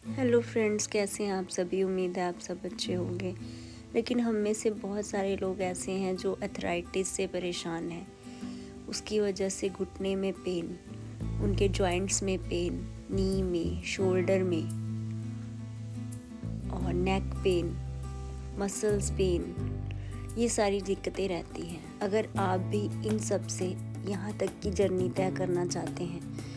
Hello friends, कैसे हैं आप सभी। उम्मीद है आप सब अच्छे होंगे। लेकिन हम में से बहुत सारे लोग ऐसे हैं जो अर्थराइटिस से परेशान हैं। उसकी वजह से घुटने में पेन, उनके जॉइंट्स में पेन, नी में, शोल्डर में और नेक पेन, मसल्स पेन, ये सारी दिक्कतें रहती हैं। अगर आप भी इन सब से यहाँ तक की जर्नी तय करना चाहते हैं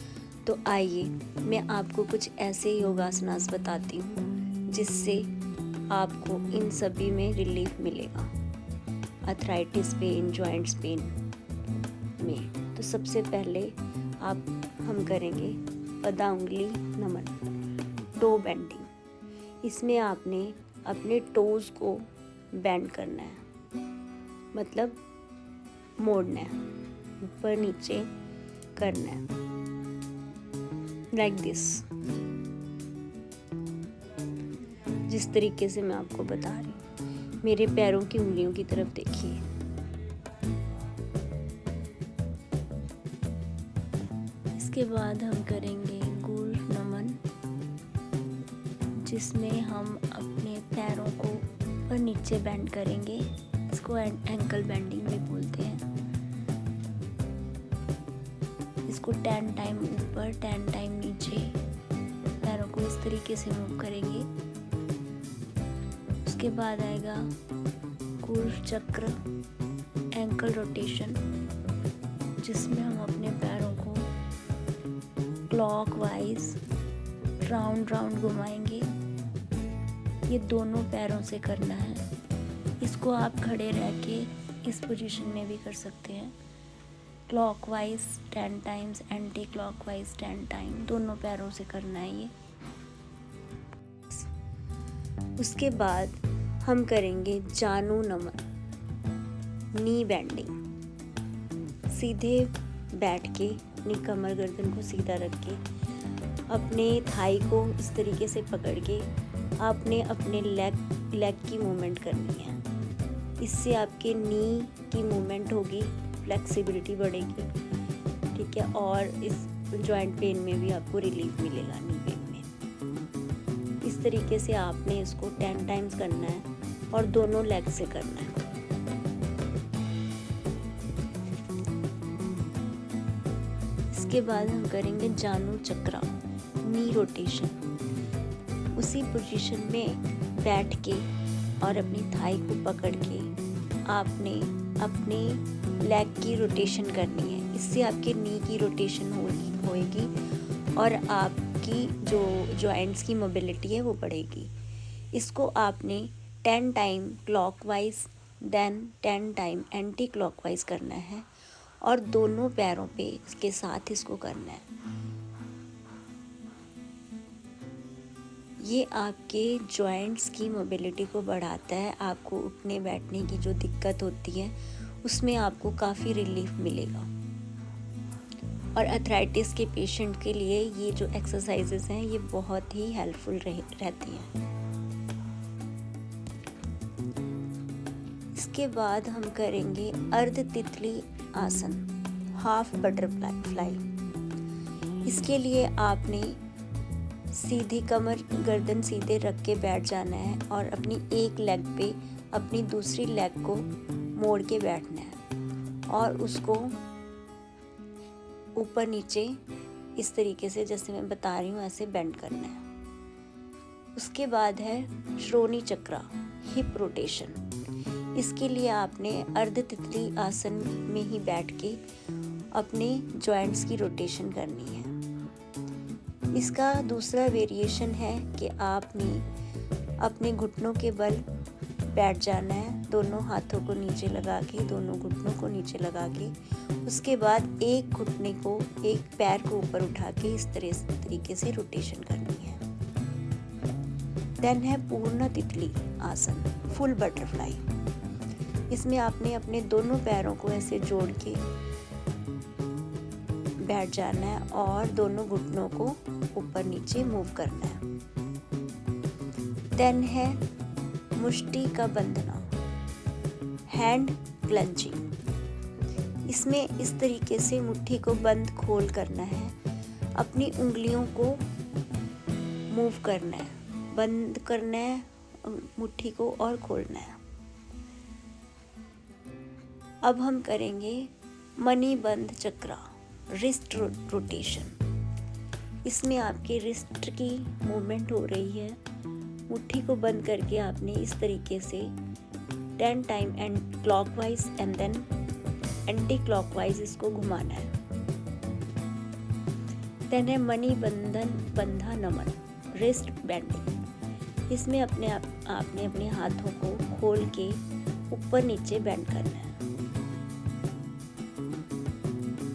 तो आइए मैं आपको कुछ ऐसे योगासनास बताती हूँ जिससे आपको इन सभी में रिलीफ मिलेगा, अर्थराइटिस पेन, जॉइंट्स पेन में। तो सबसे पहले हम करेंगे पदांगुली नमन, टो बेंडिंग। इसमें आपने अपने टोज़ को बेंड करना है, मतलब मोड़ना है, ऊपर नीचे करना है, लाइक दिस, जिस तरीके से मैं आपको बता रही हूँ। मेरे पैरों की उंगलियों की तरफ देखिए। इसके बाद हम करेंगे गुल नमन, जिसमें हम अपने पैरों को ऊपर नीचे बेंड करेंगे। इसको एंकल बेंडिंग भी बोलते हैं। इसको 10 टाइम ऊपर, 10 टाइम नीचे पैरों को इस तरीके से मूव करेंगे। उसके बाद आएगा कूर्म चक्र, एंकल रोटेशन, जिसमें हम अपने पैरों को क्लॉकवाइज राउंड राउंड घुमाएंगे। ये दोनों पैरों से करना है। इसको आप खड़े रह के इस पोजीशन में भी कर सकते हैं। Clockwise 10 times, anti clockwise 10 time, दोनों पैरों से करना है ये। उसके बाद हम करेंगे जानु नमन, नी बेंडिंग। सीधे बैठ के अपनी कमर गर्दन को सीधा रख के अपने थाई को इस तरीके से पकड़ के आपने अपने लेग की मूवमेंट करनी है। इससे आपके नी की मूवमेंट होगी, फ्लेक्सिबिलिटी बढ़ेगी, ठीक है, और इस जॉइंट पेन में भी आपको रिलीफ मिलेगा, नी पेन में। इस तरीके से आपने इसको 10 टाइम्स करना है और दोनों लेग से करना है। इसके बाद हम करेंगे जानु चक्रा, नी रोटेशन। उसी पोजीशन में बैठ के और अपनी थाई को पकड़ के आपने अपने लेग की रोटेशन करनी है। इससे आपके नी की रोटेशन होएगी और आपकी जो जॉइंट्स की मोबिलिटी है वो बढ़ेगी। इसको आपने 10 time clockwise, then 10 time anti clockwise करना है और दोनों पैरों पे इसके साथ इसको करना है। ये आपके जॉइंट्स की मोबिलिटी को बढ़ाता है। आपको उठने बैठने की जो दिक्कत होती है उसमें आपको काफ़ी रिलीफ मिलेगा। और अर्थराइटिस के पेशेंट के लिए ये जो एक्सरसाइजेस हैं ये बहुत ही हेल्पफुल रहती हैं। इसके बाद हम करेंगे अर्ध तितली आसन, हाफ बटरफ्लाई। इसके लिए आपने सीधी कमर गर्दन सीधे रख के बैठ जाना है और अपनी एक लेग पे अपनी दूसरी लेग को मोड़ के बैठना है और उसको ऊपर नीचे इस तरीके से, जैसे मैं बता रही हूँ, ऐसे बेंड करना है। उसके बाद है श्रोणी चक्रा, हिप रोटेशन। इसके लिए आपने अर्ध तितली आसन में ही बैठ के अपने जॉइंट्स की रोटेशन करनी है। इसका दूसरा वेरिएशन है कि आपने अपने घुटनों के बल बैठ जाना है, दोनों हाथों को नीचे लगा के, दोनों घुटनों को नीचे लगा के। उसके बाद एक घुटने को, एक पैर को ऊपर उठा के इस तरीके से रोटेशन करनी है। देन है पूर्ण तितली आसन, फुल बटरफ्लाई। इसमें आपने अपने दोनों पैरों को ऐसे जोड़ के बैठ जाना है और दोनों घुटनों को ऊपर नीचे मूव करना है। देन है मुष्टि का बंधना, हैंड क्लंचिंग। इसमें इस तरीके से मुट्ठी को बंद खोल करना है, अपनी उंगलियों को मूव करना है, बंद करना है मुट्ठी को और खोलना है। अब हम करेंगे मणि बंध चक्रा, रिस्ट रोटेशन। इसमें आपके रिस्ट की मूवमेंट हो रही है। मुट्ठी को बंद करके आपने इस तरीके से 10 time and clockwise and then anti clockwise इसको घुमाना है। देन है मणि बंधा नमन, रिस्ट बेंडिंग। इसमें आपने अपने हाथों को खोल के ऊपर नीचे बेंड करना है।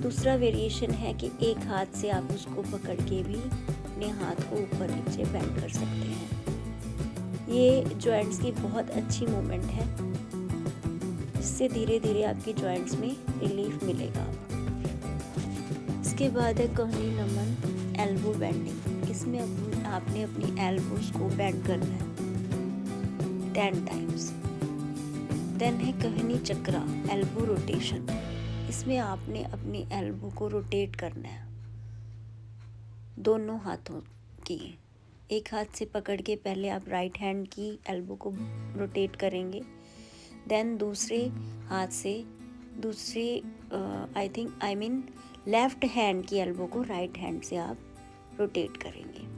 दूसरा वेरिएशन है कि एक हाथ से आप उसको पकड़ के भी अपने हाथ को ऊपर नीचे बेंड कर सकते हैं। ये जॉइंट्स की बहुत अच्छी मूवमेंट है, जिससे धीरे धीरे आपकी जॉइंट्स में रिलीफ मिलेगा। इसके बाद है कहनी नमन एल्बो बेंडिंग। इसमें आपने अपनी एल्बोज को बेंड करना है 10 टाइम्स। देन है कहनी चक्रा एल्बो रोटेशन। इसमें आपने अपनी एल्बो को रोटेट करना है दोनों हाथों की। एक हाथ से पकड़ के पहले आप राइट हैंड की एल्बो को रोटेट करेंगे, देन दूसरे हाथ से लेफ्ट हैंड की एल्बो को राइट हैंड से आप रोटेट करेंगे।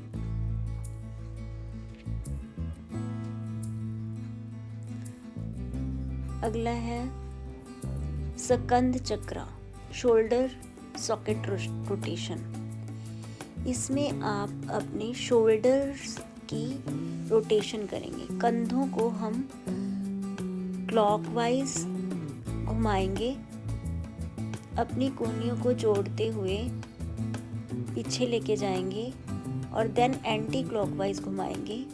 अगला है सकंद चक्रा, शोल्डर सॉकेट रोटेशन। इसमें आप अपने शोल्डर्स की रोटेशन करेंगे। कंधों को हम क्लॉकवाइज घुमाएंगे, अपनी कोहनियों को जोड़ते हुए पीछे लेके जाएंगे और देन एंटी क्लॉकवाइज घुमाएंगे।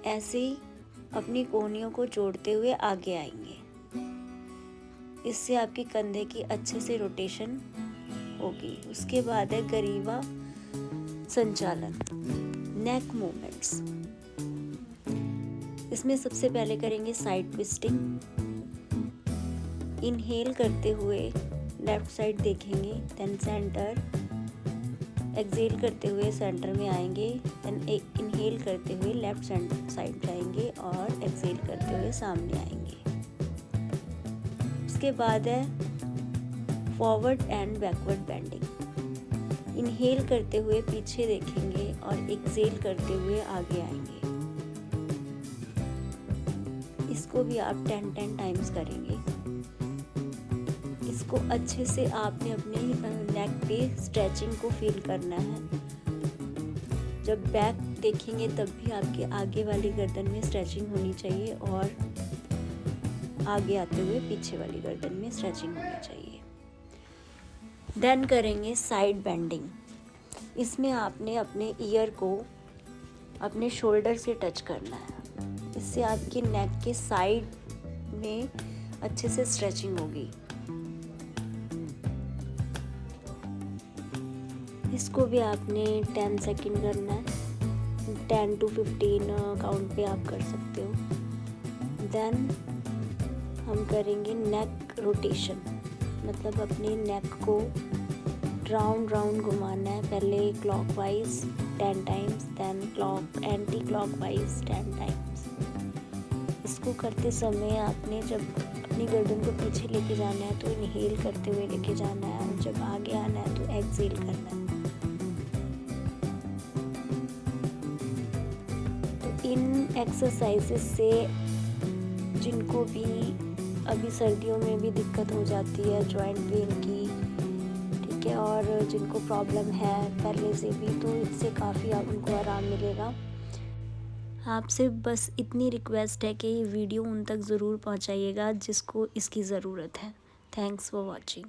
ऐसे ही अपनी कोहनियों को जोड़ते हुए आगे आएंगे। इससे आपके कंधे की अच्छे से रोटेशन होगी। उसके बाद है गरीवा संचालन, नेक मूवमेंट्स। इसमें सबसे पहले करेंगे साइड ट्विस्टिंग। इनहेल करते हुए लेफ्ट साइड देखेंगे, देन सेंटर। एक्सहेल करते हुए सेंटर में आएंगे, देन इनहेल करते हुए लेफ्ट साइड जाएंगे और एक्सहेल करते हुए सामने आएंगे। उसके बाद है forward and backward bending. Inhale करते हुए पीछे देखेंगे और एक्सहेल करते हुए आगे आएंगे। इसको भी आप 10 टाइम्स करेंगे। इसको अच्छे से आपने अपने नेक पे स्ट्रेचिंग को फील करना है। जब बैक देखेंगे तब भी आपके आगे वाली गर्दन में स्ट्रेचिंग होनी चाहिए और आगे आते हुए पीछे वाली गर्दन में स्ट्रेचिंग होनी चाहिए। देन करेंगे साइड बेंडिंग। इसमें आपने अपने ईयर को अपने शोल्डर से टच करना है। इससे आपकी नेक के साइड में अच्छे से स्ट्रेचिंग होगी। इसको भी आपने 10 सेकंड करना है। 10 to 15 काउंट पे आप कर सकते हो। देन हम करेंगे नेक रोटेशन, मतलब अपने नेक को राउंड घुमाना है। पहले clockwise 10 times, then anti clockwise 10 times. इसको करते समय आपने जब अपनी गर्दन को पीछे लेके जाना है तो इनहेल करते हुए लेके जाना है और जब आगे आना है तो एक्सहेल करना है। इन एक्सरसाइजेस से जिनको भी अभी सर्दियों में भी दिक्कत हो जाती है जॉइंट पेन की, ठीक है, और जिनको प्रॉब्लम है पहले से भी, तो इससे काफ़ी उनको आराम मिलेगा। आपसे बस इतनी रिक्वेस्ट है कि ये वीडियो उन तक ज़रूर पहुंचाइएगा जिसको इसकी ज़रूरत है। Thanks for watching.